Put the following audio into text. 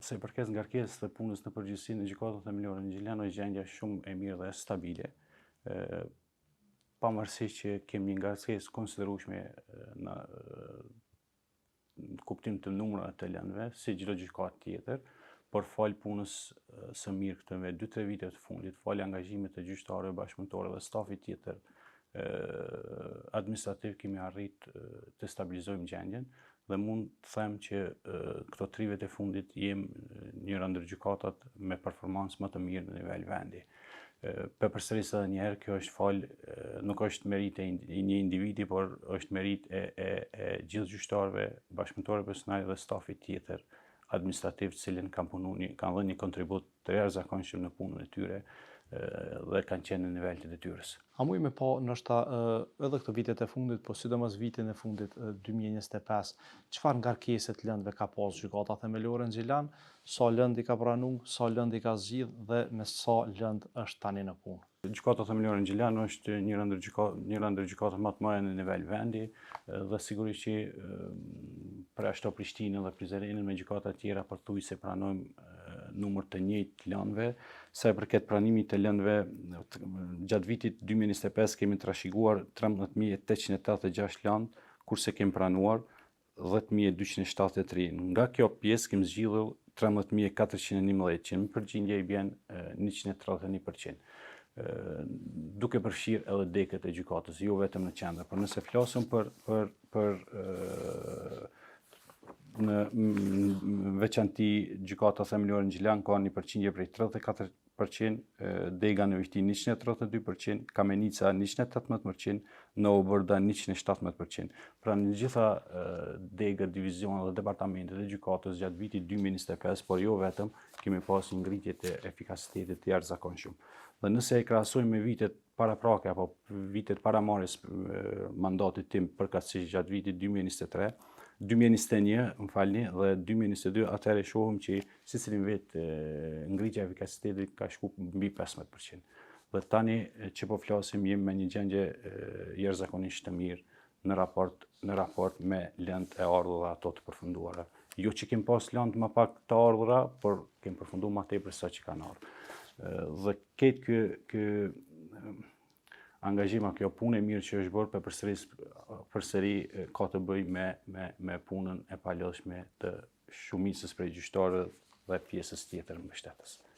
Se i përket ngarkesës të punës në përgjithësi në gjykatat themelore në Gjilian është gjendja shumë e mirë dhe stabile. Pavarësisht që kemi një ngarkesë konsiderueshme në kuptim të numrave të lëndëve, si çdo gjykatë tjetër, por fal punës së mirë këtyre 2-3 viteve të fundit, fal angazhimit të gjyqtarëve, bashkëpunëtorëve dhe stafit tjetër administrativ kemi arrit të stabilizojmë gjendjen dhe mund të them që këto 3 vjet e fundit jemi njëra ndër gjykatat me performancë më të mirë në nivel vendi. Përsëris edhe një herë, kjo është nuk është merit e një individi, por është merit e gjithë gjyqtarëve, bashkëpunëtorëve personale dhe stafit tjetër administrativ, të cilin kanë dhënë një kontribut të jashtëzakonshëm në punën e tyre dhe kanë qenë në nivel të detyrës. A muj me pa ndoshta edhe këto vitet e fundit, po sidomos vitin e fundit 2025, çfarë ngarkese të lëndëve ka pas gjykata themelore në Gjilian, sa lëndë i ka pranuar, sa lëndë i ka zgjidh dhe me sa lëndë është tani në punë? Gjykata themelore në Gjilian është njëra ndër gjykatat më të mëdha në nivel vendi dhe sigurisht që për ashtu Prishtinën dhe Prizrenën me gjykata të tjera pothuajse pranojmë numër të njëjtë të lëndëve. Sa i përket pranimit të lëndëve, gjatë vitit 2025 kemi trashëguar 13.886 lëndë, kurse kemi pranuar 10.273. Nga kjo pjesë kemi zgjidhur 13.411, që në përgjithësi i bjen 131%. Duke përfshirë edhe dekët e gjykatës, jo vetëm në qendër, por nëse flasëm për në veçanti gjykata themelore në Gjilian ka një përqindje prej 34%, Dega në Vihti 132%, Kamenica 118%, Novo Brda 117%. Pra në gjitha degët, divizionet dhe departamentet e gjykatës gjatë vitit 2025, por jo vetëm, kemi pas një ngritje të efikasitetit të jashtëzakonshëm. Dhe nëse e krahasojmë me vitet paraprake apo vitet paramarrjes mandatit tim përkatësisht gjatë vitit 2021 dhe 2022, atëherë shohim që secilin vit ngritja e efikasitetit ka shku mbi 15%. Dhe tani që po flasim jemi me një gjendje jashtëzakonisht të mirë në raport me lëndët e ardhura ato të përfunduara. Jo që kemi pas lëndë më pak të ardhura, por kemi përfunduar më tepër se sa që kanë ardhur. Dhe këtë ky angazhim, kjo punë e mirë që është bërë përsëri ka të bëjë me punën e palodhshme të shumicës prej gjyqtarëve dhe pjesës tjetër mbështetës.